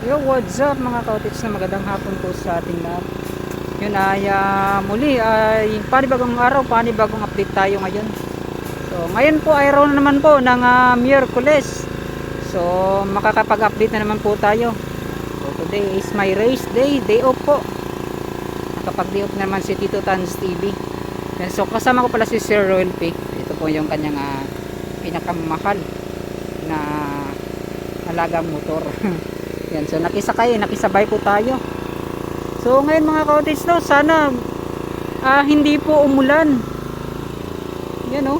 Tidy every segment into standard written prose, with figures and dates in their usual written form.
Yo, what's up mga kaotits, na magandang hapon po sa ating lahat. Yun ay muli ay panibagong araw, panibagong update tayo ngayon. So ngayon po ay araw na naman po ng Miyerkules. So makakapag-update na naman po tayo. So today is my race day, day off po. Nakapag-day off naman si Tito Tans TV. Yan, so kasama ko pala si Sir Royal P. Ito po yung kanyang pinakamahal na alagang motor. Yan, so nakisabay po tayo. So ngayon mga kaotits, no, sana hindi po umulan. Yan oh.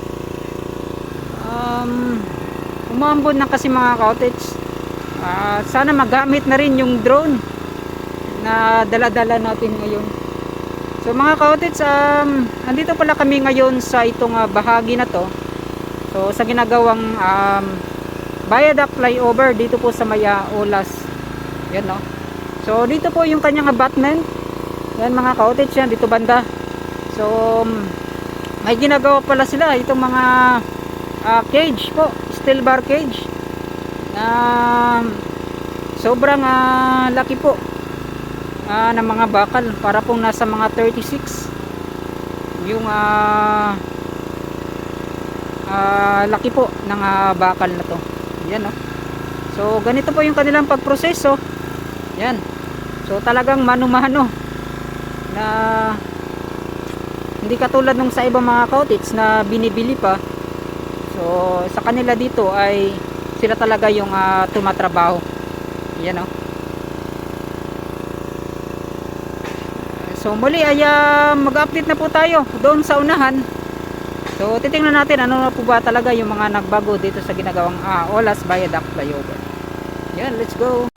Umambon na kasi mga kaotits. Sana magamit na rin yung drone na dala-dala natin ngayon. So mga kaotits, andito pala kami ngayon sa itong bahagi na to. So sa ginagawang viaduct flyover dito po sa Maya Olas. Yan no. So dito po yung kanyang abutment. Yan mga kaotits, yan dito banda. So may ginagawa pala sila itong mga cage po, steel bar cage. Sobrang laki po ng mga bakal, para pong nasa mga 36 yung laki po ng bakal na to. Yan no. So ganito po yung kanilang pagproseso. Yan. So talagang mano-mano na hindi katulad nung sa ibang mga kaotits na binibili pa. So sa kanila dito ay sila talaga yung tumatrabaho. Yan oh. So muli ay mag-update na po tayo doon sa unahan. So titingnan natin ano na po ba talaga yung mga nagbago dito sa ginagawang Olas Viaduct flyover. Yan, let's go.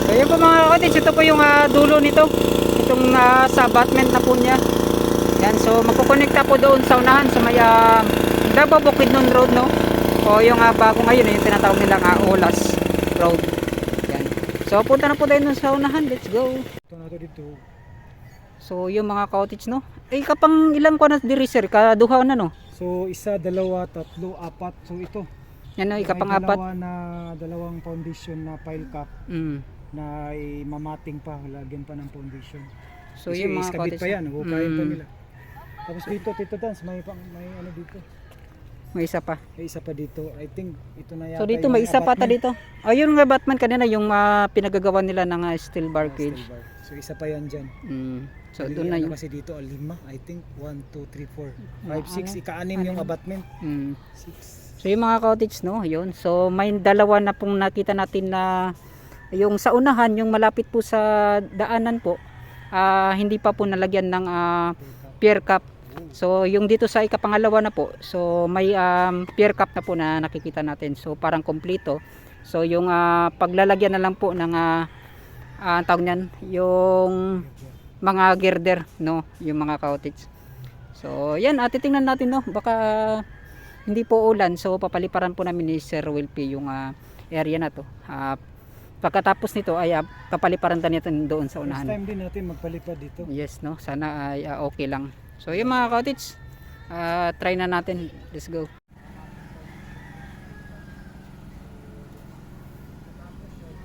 So yun po mga kaotits, ito po yung dulo nito. Itong sa abutment na po niya. Yan, so magkukonekta po doon sa unahan sa may Davao Bukidnon Road, no? O yung bago ngayon, yung tinatawag nilang Olas Road. Yan. So punta na po tayo doon sa unahan, let's go. Ito na dito. So yung mga kaotits, no? Kapang ilang ko na diri sir, kaduha na no? So isa, dalawa, tatlo, apat. So ito. Yan no, ikapang apat. Dalawang foundation na pile cap. Na mamating pa, lagyan pa ng foundation. So kasi yung mga kabit pa yan, hukayin pa nila. Tapos dito, Tito Tans, may ano dito. May isa pa. May isa pa dito. I think ito na yata. So dito may isa pa ta dito. Ayun nga Batman kanina yung pinagagawa nila ng steel bar cage. Steel bar. So isa pa yan dyan. So doon na yung kasi dito 5, I think 1, 2, 3, 4, 5, 6, ika-6 yung abutment. 6. So yung mga cottage, no, yun. So may dalawa na pong nakita natin na yung sa unahan, yung malapit po sa daanan po, hindi pa po nalagyan ng pier cap. So yung dito sa ikapangalawa na po, so may pier cap na po na nakikita natin. So parang kompleto. So yung paglalagyan na lang po ng tawag niyan, yung mga girder, no, yung mga cottage. So yan, titingnan natin, no, baka hindi po ulan, so papaliparan po namin ni Sir Will P yung area na to. Pagkatapos nito ay papaliparan din natin doon sa unahan. First time din natin magpalipad dito. Yes, no, sana ay okay lang. So yung mga cottage, try na natin. Let's go.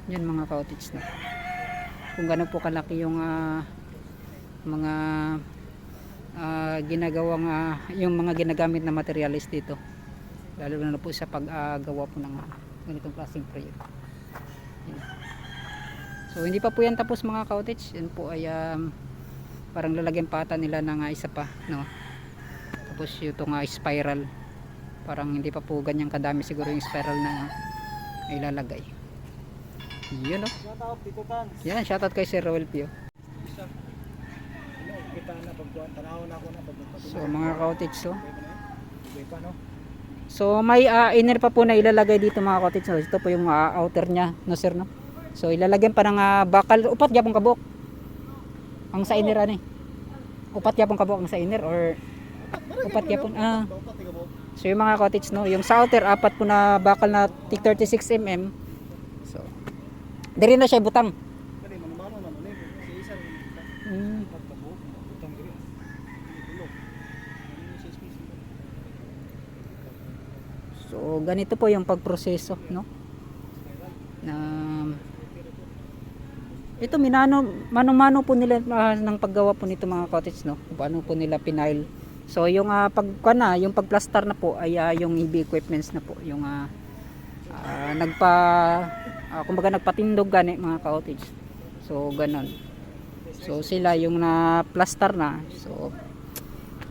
Yan mga cottage na. Kung gaano po kalaki yung mga ginagawang yung mga ginagamit na materials dito, lalo na po sa paggawa po ng ganitong klaseng proyekto. So hindi pa po yan tapos mga cottage. Yan po ay parang lalagyan pa ata nila ng isa pa, no? Tapos yung spiral, parang hindi pa po ganyang kadami siguro yung spiral na ilalagay. Yun no. Yan, shoutout kay Sir Roel Pio. So mga cottage, so may inner pa po na ilalagay dito mga cottage. So ito po yung outer nya, no sir, no? So ilalagyan pa ng bakal. Upat yapong kabuk ang sa inner ani. Upat yapong kabuk ang sa inner, or upat yapon so yung mga cottage, no, yung sa outer apat po na bakal na 36 mm. So diri na siya butang. So ganito po yung pagproseso, no? Na ito mano-mano po nila ng paggawa po nito mga cottage, no? Paano po nila pinail. So yung yung pagplaster na po ay yung heavy equipments na po, yung kumbaga nagpatindog gani mga cottage. So ganon. So sila yung na plaster na. So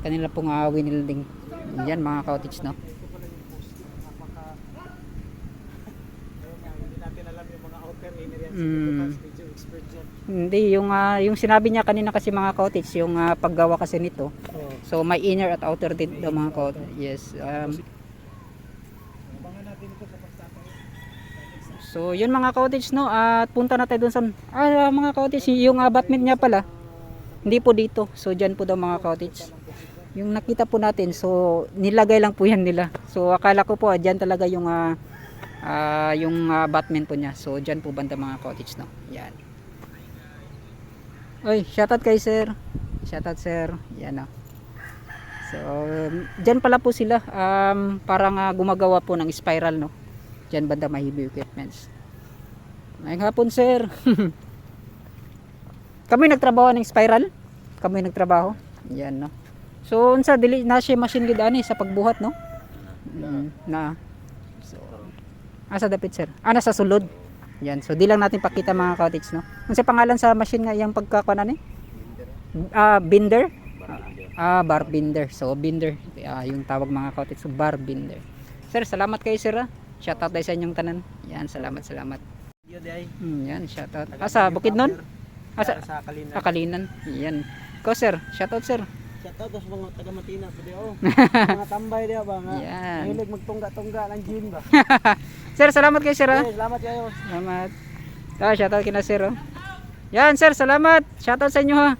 kanila pong winilding. Yan mga cottage, no? Hindi, yung sinabi niya kanina kasi mga cottage, yung paggawa kasi nito. So may inner at outer din daw mga cottage. Yes. So yun mga cottage, no, at punta na tayo dun sa mga cottage, yung batment niya pala hindi po dito. So dyan po daw mga cottage yung nakita po natin. So nilagay lang po yan nila. So akala ko po dyan talaga yung batment po niya. So dyan po banda mga cottage, no. Yan. Oy, shoutout kay sir. Shoutout sir. Yan, no. So dyan pala po sila parang gumagawa po ng spiral, no. Dyan banda may heavy equipments. Ngayong hapon sir. Kami nagtrabaho ng spiral. Kami nagtrabaho. Yan, no. So unsa dili na siya machine gid ani sa pagbuhat, no. Na. So asa dapit sir? Nasa sulod. Yan. So di lang natin pakita mga cottage, no. Unsa pangalan sa machine nga iyang pagkakuan ani? Binder. Bar binder. So binder yung tawag mga cottage, so bar binder. Sir, salamat kay sir. Shoutout dai sa inyong tanan. Yan, salamat. Yan, shoutout. Asa Bukidnon? Asa sa Kalinan. Kalinan. Yan. Ko sir, shoutout sir. Shoutout sa mga taga Matina pwede mga tambay dia ba nga. Yan. Mahilig magtungga-tungga ng gym ba. Sir, salamat kay sir. Salamat kayo. Salamat. Shoutout kina sir. Yan sir, salamat. Shoutout sa inyo ha.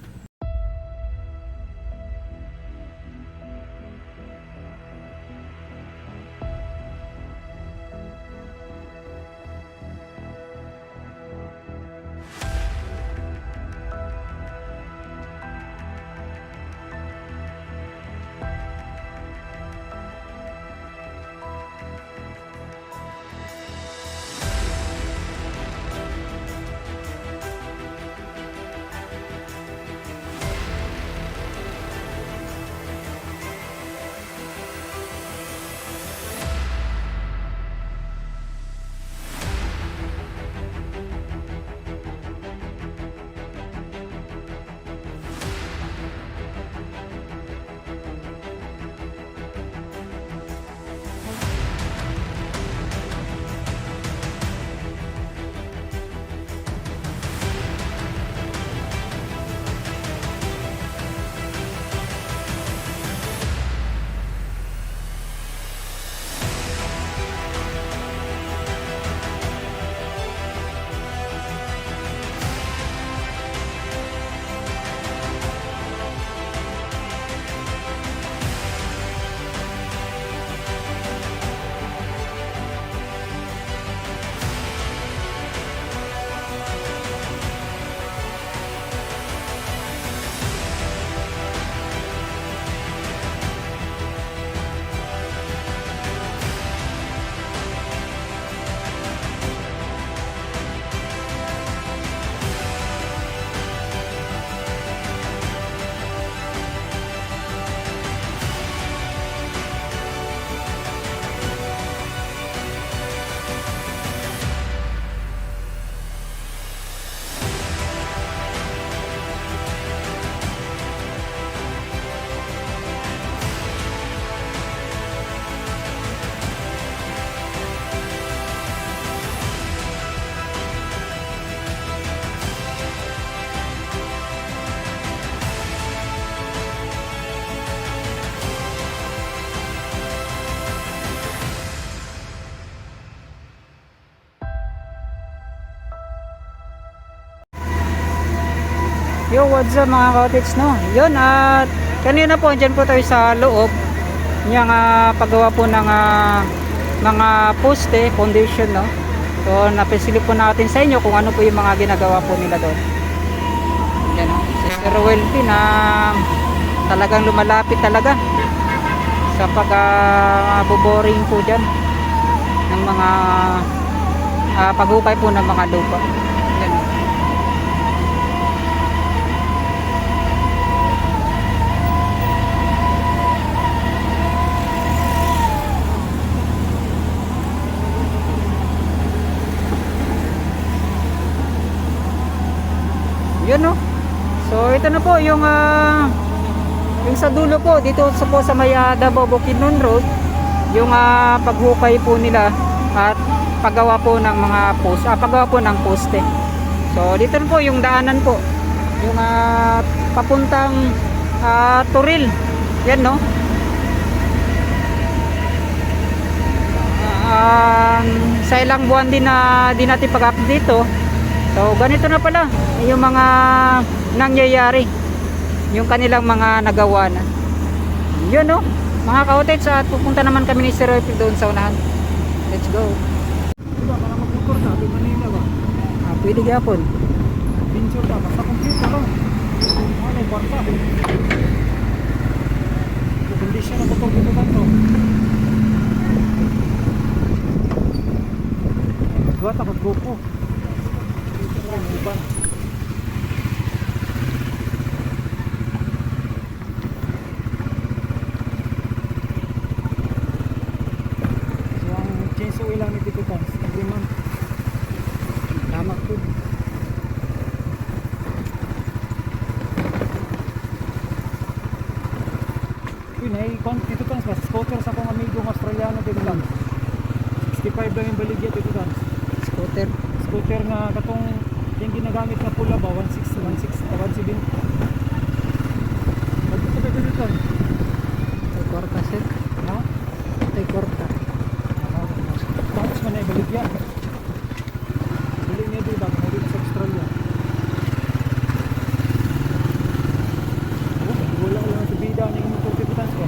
Yo, what's up mga cottage, no? Yun, at kanina po dyan po tayo sa loob niyang paggawa po ng mga poste, foundation, no? So napisilip po natin sa inyo kung ano po yung mga ginagawa po nila doon. Yan, no? Sister Welty na talagang lumalapit talaga sa pag-boring po dyan. ng mga paghukay po ng mga lupa. Yan. Yun no. So ito na po yung sa dulo po dito sa may Davao Bukidnon Road, yung paghukay po nila at paggawa po ng mga paggawa po ng poste. So dito na po yung daanan po, yung papuntang Turil. Yan no. Sa ilang buwan din na di natin pag-update dito. So ganito na pala yung mga nangyayari, yung kanilang mga nagawa na. Yun no, mga ka-outets, at pupunta naman kami ni Sir Roy doon sa unahan. Let's go. Diba, para mag-record na, di Manila ba? Pwede gyapon. Picture ba? Basta computer lang. Ano, kwarta. Kondisyon na itong pinutan to. Gata, mag-grupo. Uban. So ang change oil lang ni Tito Tans every month. Tama po. Yun ay Tito Tans ba? Scooter sa akong amigong Australiano Tito Tans. 65 lang yung baligya Tito Tans. Scooter nga katong yung ginagamit na pula ba 160, 170. Magkita ka dito. Ay kwarta sir. Ha? Ay kwarta. Tapos man ay baligya. Bili niya dito ba dito sa Australia. Oh, wala lang sa bida niya yung motor Tito Tans ko.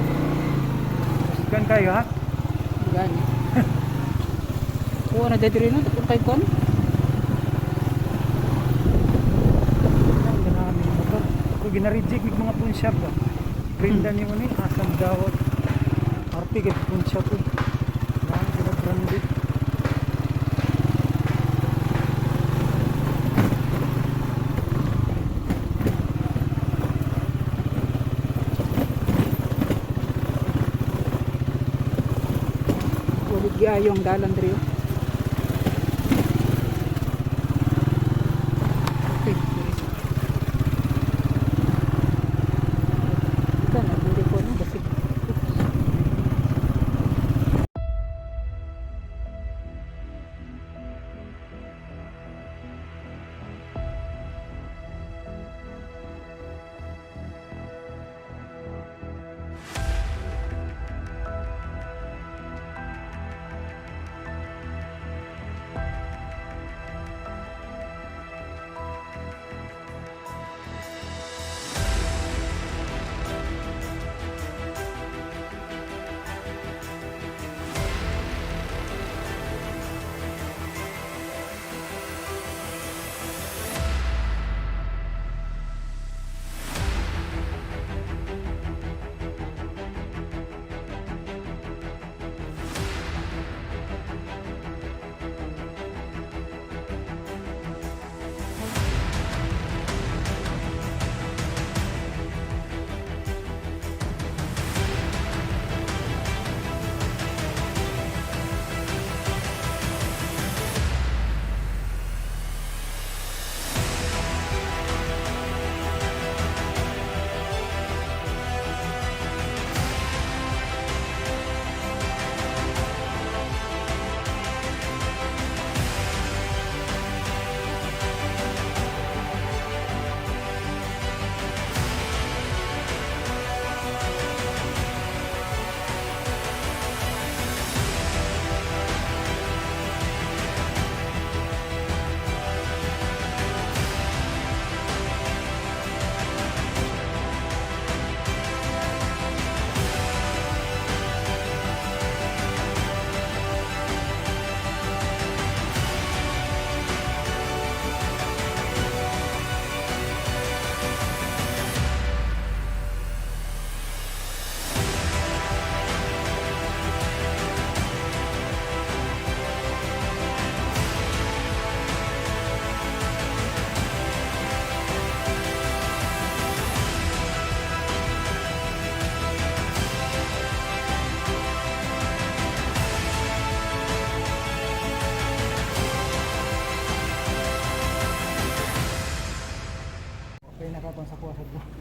Kan kayo ha? Gani. Kuha na dito rin tapos kay kon. Gina-reject ng mga pawn shop ba? Prindan yung ano asam dawat. Arte kay pawn shop ko. Lang sila branded. Ulit yung dalan diri.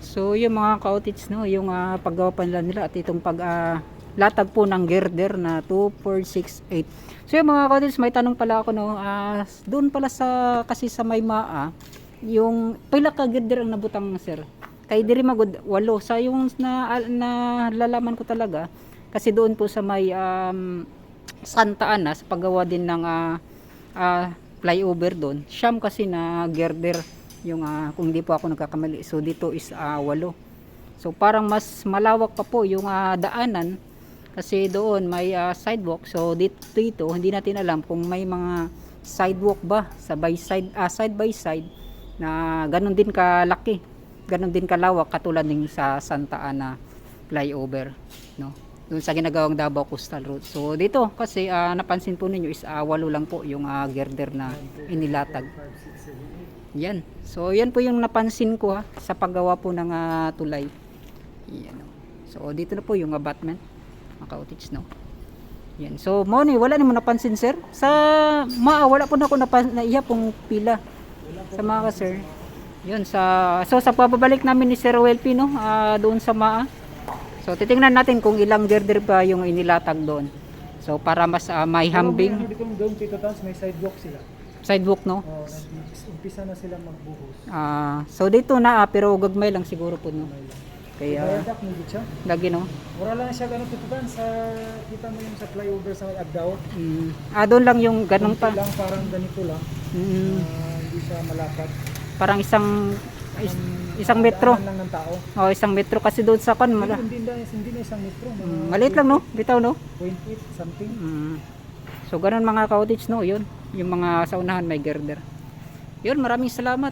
So yung mga ka-outage, no, yung paggawa pa nila at itong latag po ng girder na 2468. So yung mga ka-outage, may tanong pala ako, no, doon pala kasi sa Maymaa, yung pila ka girder ang nabutang, sir. Kay diri magud 8 sa yung nalalaman ko talaga kasi doon po sa may Santa Ana sa paggawa din ng flyover doon. Siyam kasi na girder yung kung di po ako nagkakamali. So dito is 8. So parang mas malawak pa po yung daanan kasi doon may sidewalk. So dito hindi natin alam kung may mga sidewalk ba side by side na ganun din kalaki, ganun din kalawak katulad ng sa Santa Ana flyover, no, doon sa ginagawang Davao Coastal Road. So dito kasi napansin po ninyo is 8 lang po yung girder na inilatag. Yan. So yan po yung napansin ko sa paggawa po ng tulay. Yan. So dito na po yung abutment, mga ka-outage, no. Yan. So Moni, wala naman napansin, sir. Sa wala po na ako na iya pong pila sa mga sir. Yun so sa pababalik namin ni Sir Welpi, no, doon sa So titingnan natin kung ilang girder pa yung inilatag doon. So para mas may hambing. Doon Tito Tans, may sidewalk sila. Sidewalk, no? Umpisa na sila magbuhos. So dito na pero gagmay lang siguro po, no. Kaya Bayadak mo siya. lagi, no. Wala lang siya ganun Tito Tans, sa kita mo yung sa flyover sa Agdao. Doon lang yung ganun pa. Lang parang ganito lang. Hindi siya malapad. Parang isang metro. Lang ng tao. Isang metro kasi doon sa Hindi na isang metro. maliit lang, no? Bitaw, no? 0.8 something. So ganun mga ka-outage, no, yun. Yung mga sa unahan may girder. Yun, maraming salamat.